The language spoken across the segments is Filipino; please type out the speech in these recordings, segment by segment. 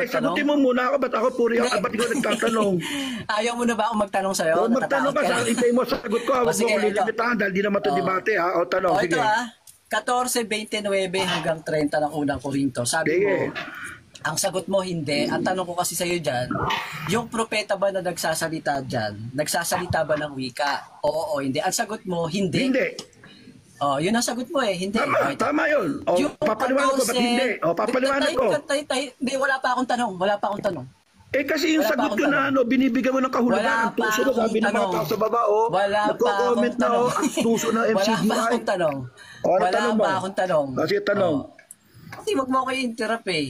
magtanong? sagutin mo muna ako. Ba't ako puri ako? Ba't ikaw nagtatanong? Ayaw mo na ba akong magtanong sa'yo? O, magtanong ka. Itay mo sa sagot ko. Huwag mo sige, ko lilimitahan dahil di naman ito debate. Ha? O, tanong. Sige. Ito 14:29 hanggang 30 ng unang Korinto. Sabi Sige. mo, ang sagot mo hindi. Ang tanong ko kasi sa'yo dyan, yung propeta ba na nagsasalita dyan, nagsasalita ba ng wika? Oo o hindi. Ang sagot mo, hindi. Hindi. Oh, yun ang sagot mo eh, hindi. Tama, Okay. tama yun. O, Yung papaliwanag ko, ba't hindi? O, papaliwanag ko. Hindi, wala pa akong tanong. Eh kasi yung Wala pa sagot akong ko na tanong. ano, binibigyan mo ng Wala kahulugan. Ang pa tuso na, akong sabi ng mga tanong. tao sa baba, oh. Wala pa Nagko-comment akong na, oh. tanong. Ang tuso na Wala MCGI. pa akong tanong. O, ano Wala tanong mo? pa akong tanong. Kasi tanong. Kasi wag mo ako i-interrupt eh.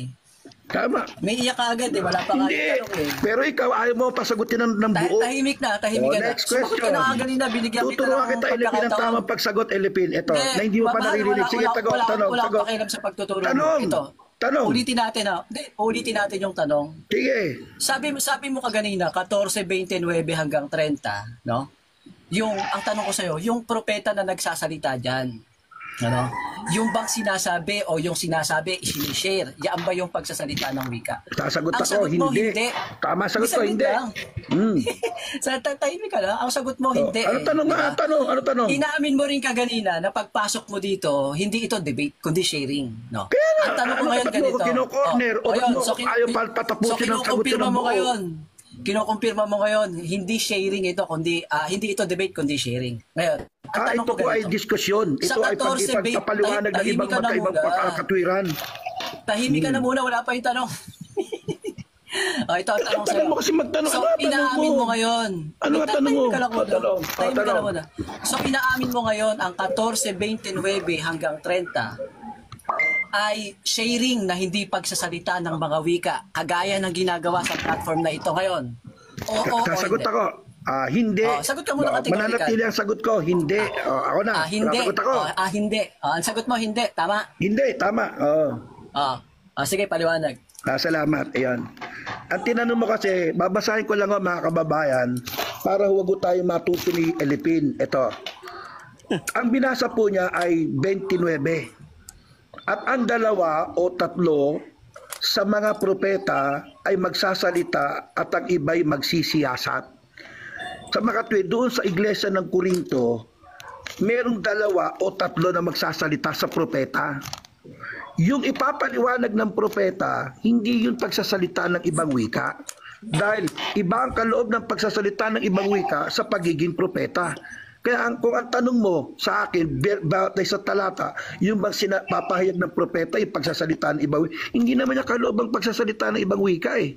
Tama. May iyak ka agad eh, wala pa nga Hindi. yung tanong eh. Pero ikaw, ayaw mo pasagutin ng buo. Tahimik na, tahimik ka na. Next question. Sumagot ka na nga kanina, binigyan kita Tuturuan ng kita, Elipin, ang pagkakataon. tamang pagsagot, Elipin. Ito, na hindi mo pa naririnig. Sige, tanong. Wala akong Sagot. pakialam sa pagtuturo mo. Tanong. Ito, Tanong. ulitin natin ha. Hindi, ulitin natin yung tanong. Sige. Sabi mo kaganina, 14:29 hanggang 30, no? Ang tanong ko sa'yo, yung propeta na nagsasalita dyan, ano? Yung bang sinasabi o yung sinasabi, sinishare, yan ba yung pagsasalita ng wika? Sasagot Ang ako, sagot mo, hindi. Tama sagot ko, hindi. Sa tahimik ka lang, ang sagot mo, hindi. Ano tanong nga? Ano tanong? Inaamin mo rin kaganina na pagpasok mo dito, hindi ito debate, kundi sharing. No? Kaya nga, ang tanong ko ano ngayon ba't mo ganito. ako kino-corner? O ba't mo ayaw patapusin ang sagot ko ng buo? Kinukumpirma mo ngayon, hindi sharing ito, kundi hindi ito debate, kundi sharing. Ngayon, ang tanong Ito ko po ay ganito. diskusyon. Sa Ito ay 14, pagpapaliwanag ng tahimik ibang ka na magkaibang muna. pagkakatwiran. Tahimik ka na muna, wala pa yung tanong. Ito ang tanong sa'yo. Tagal mo kasi magtanong. So, Ano ang tanong inaamin mo? mo ngayon. Ano ang tanong mo? Tahimik ka lang muna. Tanong. Tahimik ka Tanong. lang muna. So, inaamin mo ngayon ang 14:29 hanggang 30 ay sharing na hindi pagsasalita ng mga wika, kagaya ng ginagawa sa platform na ito ngayon. Oo, Sasagot hindi. ako. Hindi. Sagot ka muna kategorikal. Mananatili ang sagot ko. Hindi. Ako na. Hindi. Sasagot ako. Hindi. Ang sagot mo, hindi. Tama? Hindi. Tama. Sige, paliwanag. Salamat. Ayan. Ang tinanong mo kasi, babasahin ko lang mga kababayan para huwag tayo matuto ni Elipin. Ito. Ang binasa po niya ay 29. At ang dalawa o tatlo sa mga propeta ay magsasalita at ang iba'y magsisiyasat. Sa makatwid, doon sa iglesia ng Korinto, merong dalawa o tatlo na magsasalita sa propeta. Yung ipapaliwanag ng propeta, hindi yung pagsasalita ng ibang wika. Dahil iba ang kaloob ng pagsasalita ng ibang wika sa pagiging propeta. Kaya kung ang tanong mo sa akin, sa talata, yung bang papahayag ng propeta, yung pagsasalita ng ibang wika, hindi naman niya kaloob ang pagsasalita ng ibang wika eh.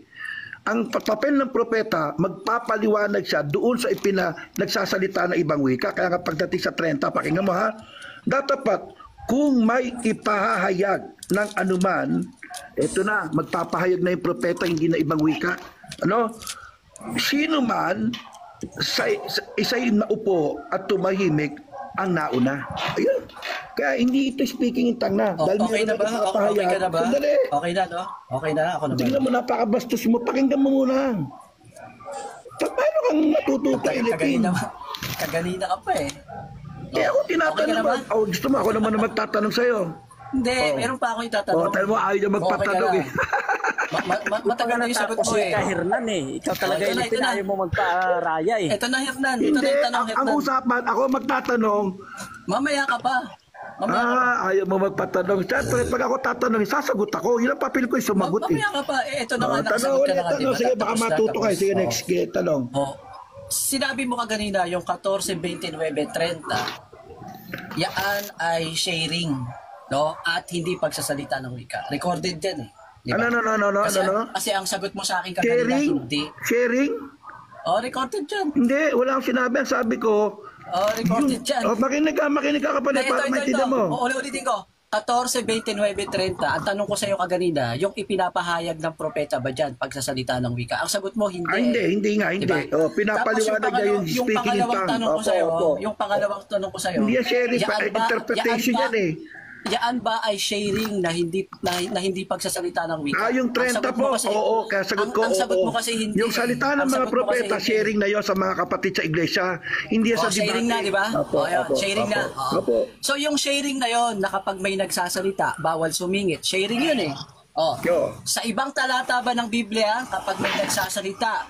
Ang papel ng propeta, magpapaliwanag siya doon sa nagsasalita ng ibang wika. Kaya nga pagdating sa 30, pakinggan mo ha, dapat kung may ipahahayag ng anuman, eto na, magpapahayag na yung propeta, hindi na ibang wika. Ano? Sino man isa'y naupo at tumahimik ang nauna. Ayun. Kaya hindi ito speaking in tongue na. Okay na ba? Okay ka na ba? Sandali. Okay na, no? Okay na, ako naman. Tingnan mo, napakabastos mo. Pakinggan mo muna. Paano kang natututo, Elipin? Kaganina ka pa eh. Kaya ako tinatanong mo. Gusto mo ako naman na magtatanong sa'yo. Hindi, meron pa akong itatanong. Tayo mo, ayaw niya magpatanong eh. Matagal na yung sagot mo eh. Ikaw Hernan eh. Ikaw talaga Elipin, ayaw mo magparaya eh. Ito na Hernan. Ito Hindi, na yung tanong ang Hernan. usapan, ako magtatanong. Mamaya ka pa. Ayaw mo magpatanong. Siyempre, pag ako tatanong, sasagot ako. Yun ang papel ko, sumagot eh. Mamaya ka pa. Ito na nga, Tanong nakasagot ka ulit, na nga. tanong. Sige, baka matuto kayo. Sige, next tanong. Sinabi mo kanina yung 14:29:30, yan ay sharing, no? At hindi pagsasalita ng wika. Recorded yan eh. Diba? Ano? Kasi ang sagot mo sa akin kanina, hindi. Sharing? Recorded yan. Hindi, wala akong sinabi. Ang sabi ko, recorded yan. makinig ka kapag para maintindihan mo. Ulitin ko. 14:29:30. Ang tanong ko sa iyo kaganina, yung ipinapahayag ng propeta ba dyan pagsasalita ng wika? Ang sagot mo, hindi. Hindi nga. Diba? Pinapaliwanag niya yung speaking in tongue. Yung pangalawang tanong ko sa iyo. Hindi yan sharing, interpretation yan eh. Yaan ba ay sharing na hindi pagsasalita ng wika? Yung 30 po, kaya sagot ko, ang sagot mo kasi hindi. Yung salita ng mga propeta, sharing na yon sa mga kapatid sa iglesia. Hindi sa debate. Sharing na, di ba? Sharing na. Opo. So yung sharing na yon, na kapag may nagsasalita, bawal sumingit. Sharing yun eh. Oh, Yo. sa ibang talata ba ng Biblia, kapag may nagsasalita,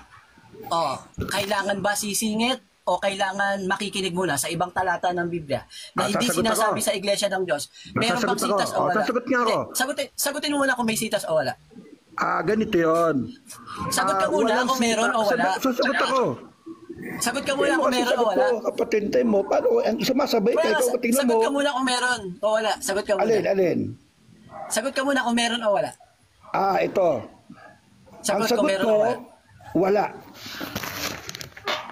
kailangan ba sisingit o kailangan makikinig muna sa ibang talata ng Biblia na hindi sasagot sinasabi ako. sa iglesia ng Diyos? Meron bang Sasagot ako. sitas o wala? Sasagot nga ako. Sagutin mo muna kung may sitas o wala. Ganito yun. Sagot ka muna kung meron o wala. Sasagot ako. Sagot ka muna kung meron o Sasagot wala. ko, kapatid mo, paano, ang sumasabay Wala, kayo, tingnan sagot mo. ka muna kung meron o wala. Sagot ka muna. Alin? Sagot ka muna kung meron o wala. Ito. Ang Sagot kung sagot meron ko, o wala. wala.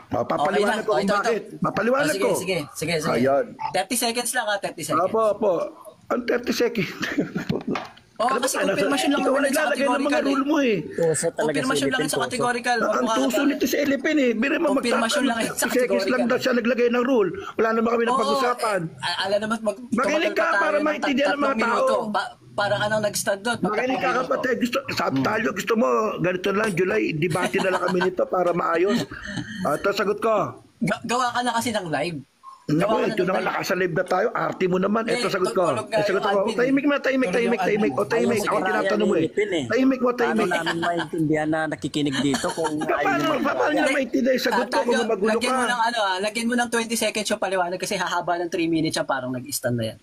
Papaliwanag ko kung bakit. Papaliwanag ko. Sige. Ayun. 30 seconds lang 30 seconds. Opo. Ang 30 seconds. Kasi confirmation lang ikaw naman sa naglalagay ng mga categorical. rule mo eh. Tuso talaga Confirmation lang sa categorical. Ang tuso nito si Elipin eh. Biro mo Confirmation lang eh, sa 30 seconds lang daw siya naglagay ng rule. Wala naman kami ng pag-usapan. Alam naman Makinig ka para maintindihan ng mga tao. Parang anong nag-start doon. Makinig ka kapatid. Gusto mo, ganito lang, July, debate na lang kami nito para maayos. Ito, sagot ko. Gawa ka na kasi ng live. Naku, ito na nga, nakasalib na tayo. Arte mo naman. Ito, sagot ko. Sagot ko. Tahimik. O, tahimik. Ako tinatanong mo eh. Tahimik mo, Paano tahimik. namin maintindihan na nakikinig dito kung ayaw Paano niya maintindihan? Sagot ko kung magulo Lagyan mo ka. ng lagyan mo ng 20 seconds yung paliwanag kasi hahaba ng 3 minutes yan parang nag-stand na yan.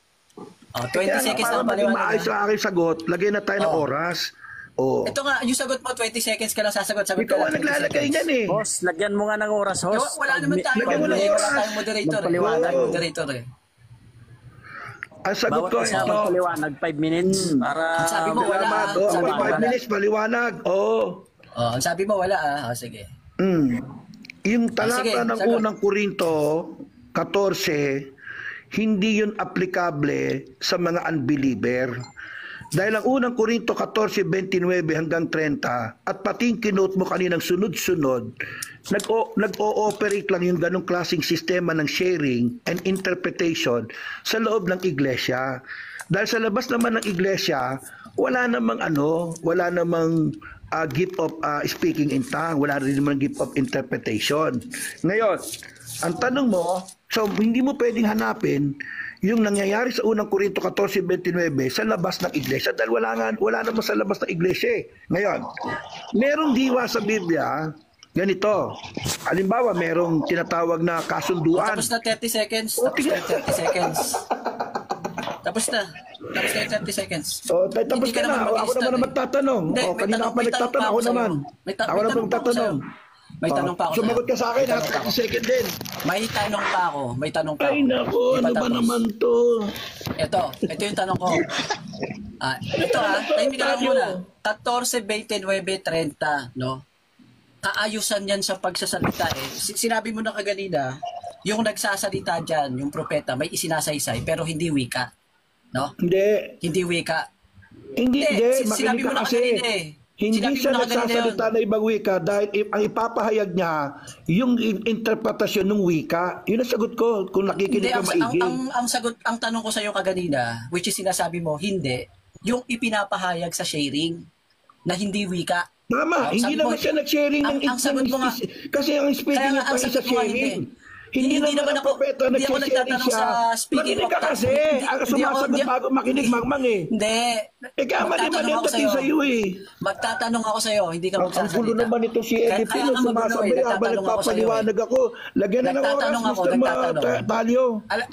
20 seconds Para lang maging paliwanag. maayos sa aking sagot, lagyan na tayo ng oras. Ito nga, yung sagot mo 20 seconds ka lang sasagot. Sagot Ikaw ka ang lang 20 naglalagay seconds. niyan eh. Boss, lagyan mo nga ng oras, host. Wala naman tayo. Lagyan mo ng oras. Wala tayong moderator. Magpaliwanag. Moderator eh. Ang sagot Bawat ko isa ito. magpaliwanag 5 minutes para Sabi mo, wala. Salamat. Sabi mo, 5 wala. minutes, paliwanag. Ang sabi mo wala sige. Yung talata sige, ng sagot. unang Korinto 14, hindi yun aplikable sa mga unbeliever. Dahil ang unang Korinto 14:29 hanggang 30 at pati yung kinote mo kaninang sunod-sunod, nag-ooperate lang yung ganong klaseng sistema ng sharing and interpretation sa loob ng iglesia. Dahil sa labas naman ng iglesia, wala namang gift of speaking in tongue, wala rin naman gift of interpretation. Ngayon, ang tanong mo, so hindi mo pwedeng hanapin yung nangyayari sa unang Korinto 14:29 sa labas ng iglesia dahil wala naman sa labas ng iglesia. Ngayon, merong diwa sa Biblia, ganito. Halimbawa, merong tinatawag na kasunduan. Tapos na 30 seconds. Tapos na 30 seconds. Tapos na yung 30 seconds. Tapos Hindi ka na. naman Ako mag-i-start naman eh. magtatanong. Hindi, may Kanina ka pa tanong nagtatanong. pa Ako ako naman. sa'yo. May Ako naman tanong pa ako magtatanong. May tanong pa ako Sumagot ka sa akin. May tanong pa 30 ako. second din. May tanong pa ako. Ay nako, ano ba naman to? Ito yung tanong ko. Tahimik ka lang muna. 14, 29, 30, no? Kaayusan yan sa pagsasalita eh. Sinabi mo na kaganina, yung nagsasalita dyan, yung propeta, may isinasaysay, pero hindi wika. No? Hindi. Hindi wika. Hindi. Sinabi Makinig mo ka na kasi. kanina eh. Hindi Sinabi siya mo na kanina nagsasalita na ibang wika dahil ang ipapahayag niya yung interpretasyon ng wika. Yun ang sagot ko kung nakikinig ka maigi. Ang tanong ko sa iyo kaganina, which is sinasabi mo, hindi, yung ipinapahayag sa sharing na hindi wika. Tama, hindi naman siya nag-sharing ng ang sagot mo nga, kasi ang speaking kaya nga, niya ang pa sagot sa mo nga, sharing. Hindi naman naman ako- ang propeta hindi ako nag-sharing nagtatanong siya. sa speaking Makinig ka of kasi. tongues. Ang Hindi sumasagot ako- bago makinig mangmang eh. Hindi. Kaya mali Magtatanong ako dating sa iyo eh. Magtatanong ako sa iyo, hindi ka Ang magsasalita. gulo naman ito si Eddie Kaya Pino, ka magulo sumasabi eh, habang nagtatanong ako sa iyo eh. nagpapaliwanag ako. Lagyan na ng oras, Nagtatanong ako, Mr. nagtatanong. Talio.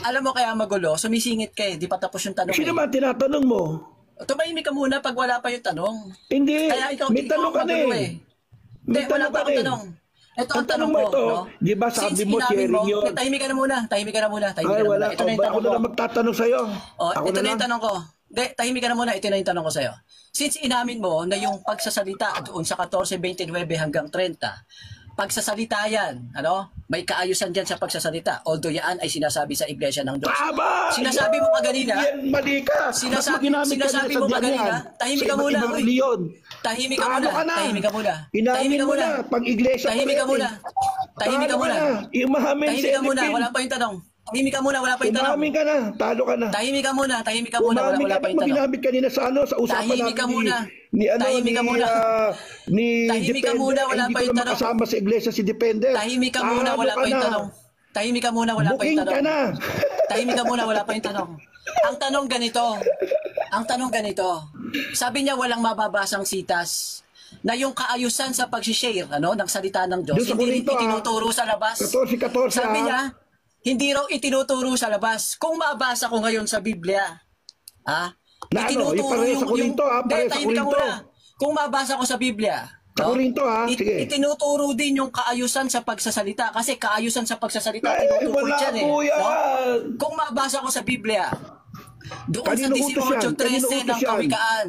Alam mo kaya magulo, sumisingit ka di pa tapos yung tanong. Sino ba tinatanong mo? Tumahimik ka muna pag wala pa yung tanong. Hindi, Kaya ikaw, may tanong ka na magulo eh. Hindi, May wala tanong pa ka akong na eh. tanong. Ito ang Ang tanong tanong mo ko, ito, no? di ba sabi Since mo inamin sharing yun? Tahimik ka na muna. Ay, wala. Ito na yung tanong Ako na ko. lang magtatanong sa'yo. Ako Ito na lang. yung tanong ko. Hindi, tahimik ka na muna. Ito na yung tanong ko sa'yo. Since inamin mo na yung pagsasalita doon sa 14:29 hanggang 30, pagsasalita yan, may kaayusan dyan sa pagsasalita. Although yan ay sinasabi sa iglesia ng Diyos. Tama! Sinasabi mo kaganina, Yan, mali ka. Sinasabi mo kaganina, tahimik ka muna. Ibang Uy. reliyon. tahimik ka Talo muna. ka na. Tahimik ka muna. Inamin Tahimik ka mo muna. na. Pag iglesia Tahimik ka pa rin muna. Tahimik ka Talo muna. na. Imahamin si Tahimik ka muna. Elipin. Wala pa yung tanong. Tahimik ka muna. Wala pa yung tanong. Umamin ka na. Talo ka na. Tahimik ka muna. Tahimik ka muna. Umamin Wala ka pa na. yung tanong. Ginamit kanina sa sa usapan Tahimik ka muna. Tahimik ka muna. Ni Tahimik ka muna, wala Hindi pa ko yung na tanong. makasama sa iglesia si Depender. Tahimik ka muna. Talo Wala ka pa yung na. tanong. Tahimik ka muna. Wala pa Booking yung ka tanong. na. Tahimik ka muna. Wala pa yung tanong. Ang tanong ganito. Sabi niya walang mababasang sitas na yung kaayusan sa pag-share ng salita ng Diyos, Doon sa hindi rin Korinto, itinuturo sa labas. 14, Sabi niya, hindi raw itinuturo sa labas. Kung mabasa ko ngayon sa Biblia, Na ano, itinuturo pareho sa Korinto, pareho sa tahimik ka Korinto. muna. Kung mabasa ko sa Biblia, Sa Korinto, sige. itinuturo din yung kaayusan sa pagsasalita. Kasi kaayusan sa pagsasalita, Ay, tinutukoy wala dyan po yan. No? Kung mabasa ko sa Biblia, doon Kanino utos yan? sa 18:13 Kanino ng utos yan? Kawikaan,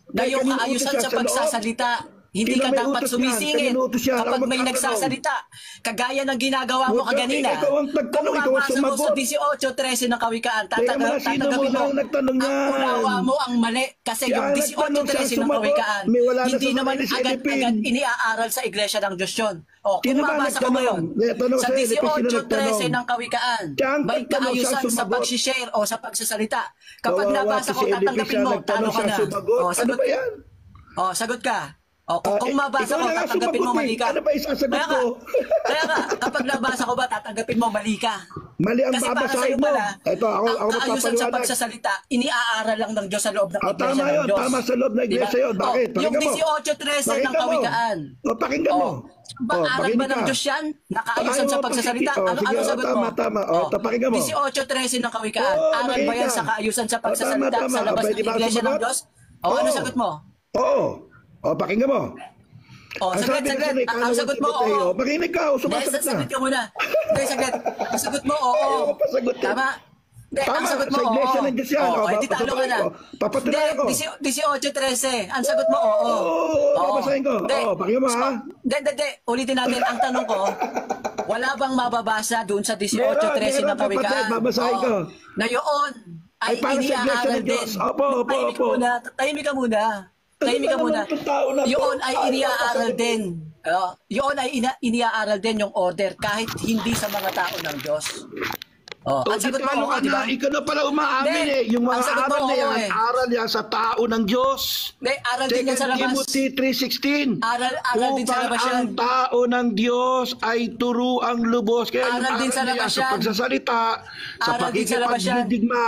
na Ay, yung kanino kaayusan utos yan? sa Sa loob? pagsasalita, hindi Sino ka may dapat utos yan? sumisingit Kanino utos yan? kapag Ako may magtatanong. nagsasalita. Kagaya ng ginagawa mo Huwag ka- kaganina. ikaw ang nagtanong, Kung ikaw ang mabasa mo sa sumagot. 18:13 ng Kawikaan, Teka muna, sino tatanggapin muna mo ang nagtanong ang yan? unawa mo ang mali. Kasi Siya yung ang nagtanong, siya 18:13 ng sumagot. Kawikaan, May wala na hindi sa naman Manila si agad-agad Elipin. iniaaral sa Iglesia ng Diyos yun. O, kung Sino ba mabasa ko nagtanong? ngayon, Tanong sa sa Elipin, sino 18:13 nagtanong? ng Kawikaan, Siya ang may nagtanong, siya kaayusan sa sumagot. pag-share o sa pagsasalita. Kapag Kawawa nabasa si ko, Elipin, tatanggapin siya mo, nagtanong, talo ka siya na. sumagot. O, Ano sagot, ba yan? sagot ka. O, kung mabasa ikaw ko, na nga tatanggapin mo, sumagot mali ka. Ano ba isasagot Kaya ko? kaya nga, kapag nabasa ko ba, tatanggapin mo, mali ka. Mali ang Kasi para babasahin sa'yo mo. pala, Ito, ako ang kaayusan sa magpapaliwanag. pagsasalita, iniaaral lang ng Diyos sa loob ng Ah, Iglesia tama ng yun, Diyos. tama sa loob ng Iglesia yun. Bakit? Yung Pakinggan mo. 18:13 ng Pakinggan mo. Kawikaan. O, pakinggan mo. Ba, aral ba pakinig ng ka. Diyos yan? Nakaayusan Ayaw sa mo, pagsasalita? pakinggan. Ano Sige, sagot tama, mo? tama. Pakinggan mo. 18:13 ng Kawikaan. Oo, Aral ba makinig yan ka. sa kaayusan sa pagsasalita Tama. sa labas Pwede ng ba ako Iglesia ng sumagot? Diyos? Ano Oo. sagot mo? Oo. Pakinggan mo. Ang Saglit. sabi kasi ni Ang Carlo sagot mo, Timoteo, oo. makinig ka, Hindi, sumasagot na. sagot ka muna. Hindi, saglit. Ang sagot mo, oo. Ayaw ko pasagot eh. Tama? Hindi, Tama, ang sagot mo, sa Iglesia oo. ng Diyos yan. Oo, O, di talo ka na. papatunayan ko. 18:13. Ang sagot mo, oo. Oo, babasahin ko. Hindi. Oo, pakinggan mo, ha? Hindi. Ulitin natin. Ang tanong ko, wala bang mababasa doon sa 18:13 ng Meron, kapatid. Kawikaan? Babasahin ko. Na yun ay para sa Iglesia iniaaral ng din. Diyos. Opo. Tahimik ka muna. Tahimik ka muna. Ano tao na to? Yun ay iniaaral din. Yun ay iniaaral din yung order kahit hindi sa mga tao ng Diyos. Ang sagot mo, Talo ka di ba? na. Ikaw na pala umaamin Hindi. eh. Yung mga Ang sagot mo, aral na yan, oo, eh. aral yan sa tao ng Diyos. Hindi, aral din yan sa 2 labas. Timothy 3:16. Aral din sa labas yan. ang tao ng Diyos ay turuang lubos. Kaya Aral yung din sa aral na yan labas sa yan. pagsasalita, sa Aral din sa labas yan. pagkikipagdigma,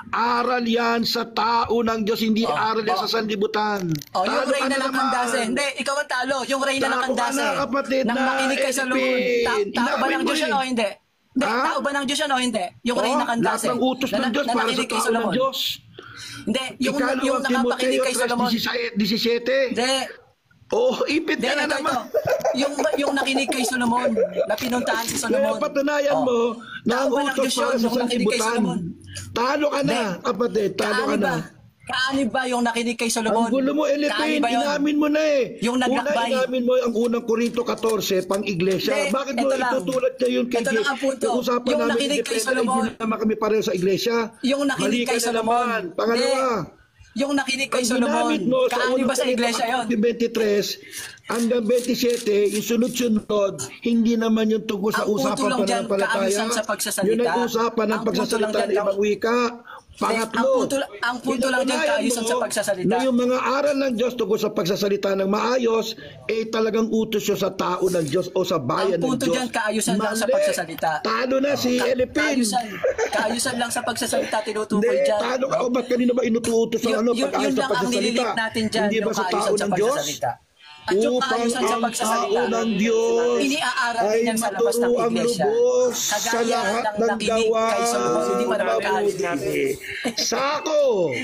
aral yan sa tao ng Diyos, hindi aral yan sa sanlibutan. Yung Talo ka Reyna na ng naman. Kandase. Hindi, ikaw ang talo. Yung Reyna ng Talo ka Kandase. na, kapatid, Nang na makinig kay Salomon. Elipin. Tao ba Inamin ng mo Diyos yan eh. o hindi? Hindi, Ha? tao ba ng Diyos yan o hindi? Yung Reyna ng Kandase. Lahat ng utos ng Diyos para sa nakinig kay tao ng Solomon. Diyos. Hindi, yung Ikalawang nakapakinig Timoteo kay Solomon. 3:17. Hindi. Oh, ipit Hindi, ka na ito. naman. Yung nakinig kay Solomon, na pinuntahan si Solomon. Kaya patunayan mo na ang Tao ba ng utos Diyos para yun, sa yung nakinig kay sanlibutan. Solomon? Talo ka na, kapatid. Talo ka na. Kaanib ba yung nakinig kay Solomon? Ang gulo mo, Kaanib Elipin, ba yun? inamin mo na eh. Yung naglakbay. Inamin mo ang unang Korinto 14, pang-iglesia. Hindi, Bakit mo ito lang. itutulad niya yun kay Ito lang ang punto. Yung usapan Yung namin, nakinig kay independent, Solomon. Hindi naman kami pareho sa iglesia. Yung nakinig Mali ka kay na Solomon. naman. Pangalawa, Yung nakinig kay ang Solomon. ginamit mo Kaanib ba sa iglesia yun? 23 hanggang 27, yung sunod-sunod, hindi naman yung tungkol sa Ang punto usapan lang dyan, pananampalataya. kaayusan sa pagsasalita. Yun ang usapan ng Ang punto lang pagsasalita dyan, ng ibang wika. Pangatlo, ang punto lang dyan, pinatunayan kaayusan mo sa pagsasalita. na yung mga aral ng Diyos tungkol sa pagsasalita ng maayos, talagang utos yun sa tao ng Diyos o sa bayan Ang punto ng Diyos. dyan, kaayusan lang sa Mali. pagsasalita. Talo na si Elipin. Kaayusan lang sa pagsasalita, Hindi, tinutukoy dyan. talo ka. O ba't kanino ba inutuutos ang ano Yun pag-ayos sa lang ang pagsasalita? nililit natin dyan, Hindi ba yung sa tao kaayusan sa ng Diyos? pagsasalita. At yung Upang kaayusan sa ang pagsasalita, tao ng Diyos iniaaral din ay yan sa labas ng maturuang iglesia. lubos sa Kagaya lahat ng ng nakinig gawa. kay Solomon, hindi pa naman kaayos natin. Sako,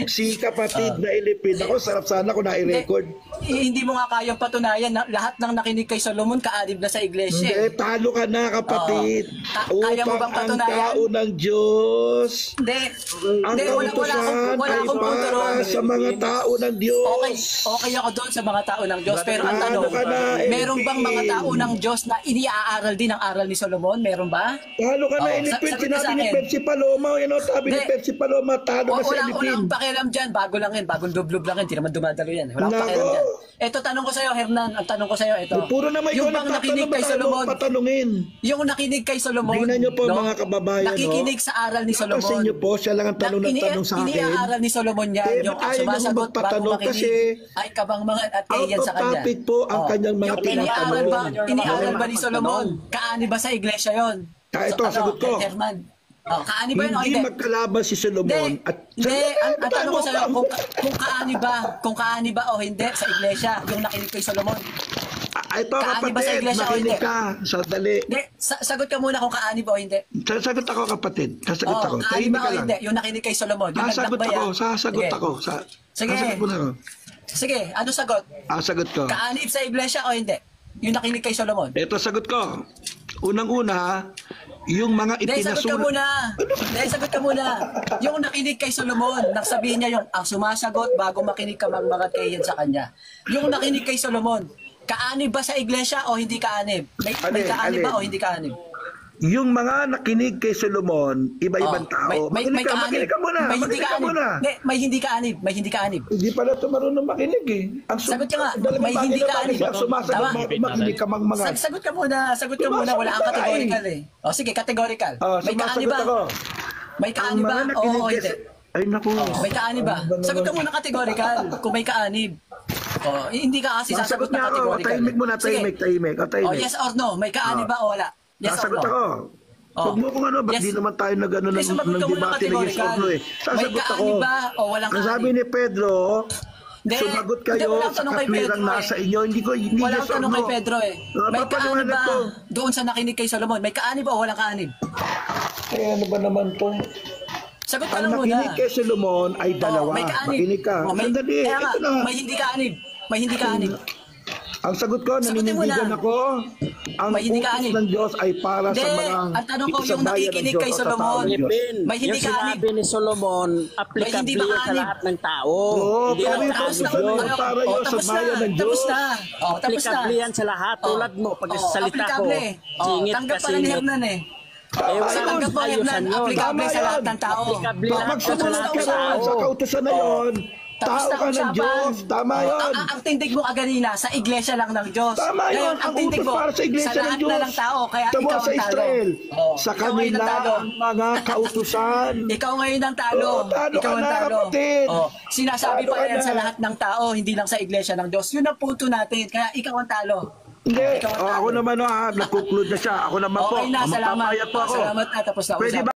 si kapatid na Ilipin. Ako, sarap sana kung nai-record. Hindi mo nga kayang patunayan na lahat ng nakinig kay Solomon kaanib na sa iglesia. Hindi, talo ka na kapatid. Kaya mo bang Upang ang patunayan? tao ng Diyos Hindi. ang Hindi, kautusan wala ay akong punto para ron. sa mga tao ng Diyos. Okay ako doon sa mga tao ng Diyos. Pero ang Ano tanong, ka na, meron bang mga Elvin? tao ng Diyos na iniaaral din ang aral ni Solomon? Meron ba? Talo ka na, Ilipin. sagot ka sa Sinabi ni akin. Percy Paloma. Yan o, sabi ni Hindi. Percy Paloma. Talo ka sa Wala Ilipin. akong pakialam dyan. Bago lang yan. Bagong dublob lang yan. Hindi naman dumadalo yan. Wala akong Nako. pakialam dyan. Ito, tanong ko sa'yo, Hernan. Ang tanong ko sa'yo, ito. Puro naman Yung ikaw bang nakinig nagtatanong, kay Solomon? patanungin. Yung nakinig kay Solomon. Tingnan niyo po, mga kababayan, Nakikinig sa aral ni Solomon. Kasi niyo po, siya lang ang tanong ng tanong sa akin. Iniaaral ni Solomon yan. Eh, Yung ayaw niyo sumasagot bago magpatanong makinig. kasi Ay kabangmangan at out kayan of sa kanya. topic po ang kanyang mga Iniaaral tinatanong. ba ni Solomon? Kaani ba sa iglesia yon? Ito, sagot ko. Herman. kaani ba yun o Hindi hindi? magkalaban si Solomon Hindi, hindi. Ang tanong ko sa'yo, kung kaani ba o hindi sa iglesia, yung nakinig kay Solomon. Ito Kaani ba sa kapatid, iglesia o makinig hindi? ka. Sandali. Hindi, sagot ka muna kung kaani ba o hindi. Sasagot ako kapatid. Sasagot ako. Kaani Tahimik ba ka o lang. hindi? Yung nakinig kay Solomon. Yung Sasagot naglakbay, ako. ah. Sasagot Sige. ako. Sige. Sasagot mo na ako. Sige, ano sagot? Sagot ko. Kaanib sa iglesia o hindi? Yung nakinig kay Solomon. Ito sagot ko. Unang-una, yung mga Hindi, sagot ka ipinasulat. muna. Hindi, sagot ka muna. Yung nakinig kay Solomon, nagsabihin niya yung ang sumasagot bago makinig ka magmagat kayo sa kanya. Yung nakinig kay Solomon, kaanib ba sa iglesia o hindi kaanib? May kaanib ba o hindi kaanib? Yung mga nakinig kay Solomon, iba-ibang tao. Makinig ka muna. May hindi Makinig ka kaanib. muna. Hindi, may hindi kaanib. May hindi kaanib. Hindi pala ito marunong makinig eh. Sagot ka nga, Dalagang may bagay hindi na ka bagay ano. siya. Sumasagot, Tama. makinig ka mga. Sagot ka muna. Sagot ka muna. Wala kang categorical eh. O sige, categorical. May kaanib Sumasagot ba? ako. May kaanib ba? Ang mga Oo, nakinig kay hindi. Ay naku. May kaanib ba? Sagot ka muna categorical kung may kaanib. Hindi ka kasi sasagot Sasagot na niya ako. categorical. Tahimik muna, Sige. tahimik. Oh, yes or no? May kaanib ba o wala? Yes or Sasagot no? ako. Oh. Huwag mo kung ano, ba't Yes. di naman tayo nag-ano Yes, sumagot ka ng muna debate na yes or no eh. May Sasagot ako. kaanib ba o walang Ang sabi kaanib? ni Pedro, Hindi. sumagot Hindi, kayo walang sa tanong kay katwirang Pedro nasa eh. inyo. Hindi Walang yes or tanong no. kay Pedro eh. May kaanib Papaliwanag ba ko. doon sa nakinig kay Solomon? May kaanib ba o walang kaanib? Ano ba naman to? Sagot ka Ang lang muna. nakinig kay Solomon ay dalawa. May kaanib. Makinig ka. May, Sandali, kaya nga, ito na. may hindi kaanib. May hindi kaanib. Ang sagot ko, Sagutin mo naninindigan na. ako, ang May hindi utos kaanib. ng Diyos ay para Hindi, sa mga ang tanong ko, yung sa bayan ng nakikinig Diyos kay o sa Solomon. tao ng Diyos. Pilipin, May hindi yung kaanib. sinabi ni Solomon, May hindi applicable ba yun sa kaanib? lahat ng tao. Oo, Hindi pero lang yung tao tapos yun. na, para yun sa tapos bayan ng Tapos Diyos. na. Tapos na. Applicable yan sa lahat. Tulad mo, pag sa salita ko, aplikable. singit Tanggap ka pala ni singit. Hernan eh. Wala Tanggap mo ayusan Hernan, yun. applicable Tama sa lahat yan. ng tao. Applicable Pag lahat sa magsumunod lahat ka ng na tao. sa kautusan na yun, Tapos tao na ka ng usapan. Diyos. Tama yun. Ang tindig mo kanina, sa iglesia lang ng Diyos. Tama yun. Ngayon, Ang tindig utos mo, para sa iglesia sa ng lahat Diyos. na ng tao. Kaya Tama ikaw sa ang talo. Israel. Sa Ikaw ngayon ang kanila talo. ang mga kautusan. Ikaw ngayon ang talo. Oo, talo Ikaw ka ang na, talo. kapatid. Sinasabi Talo pa ka yan na. sa lahat ng tao, hindi lang sa iglesia ng Diyos. Yun ang punto natin. Kaya ikaw ang talo. Hindi. Ikaw ang talo. Ako naman, nag-conclude na siya. Ako naman po. Okay na, salamat. Magpapayat po ako. Salamat na, tapos na Pwede usapan. ba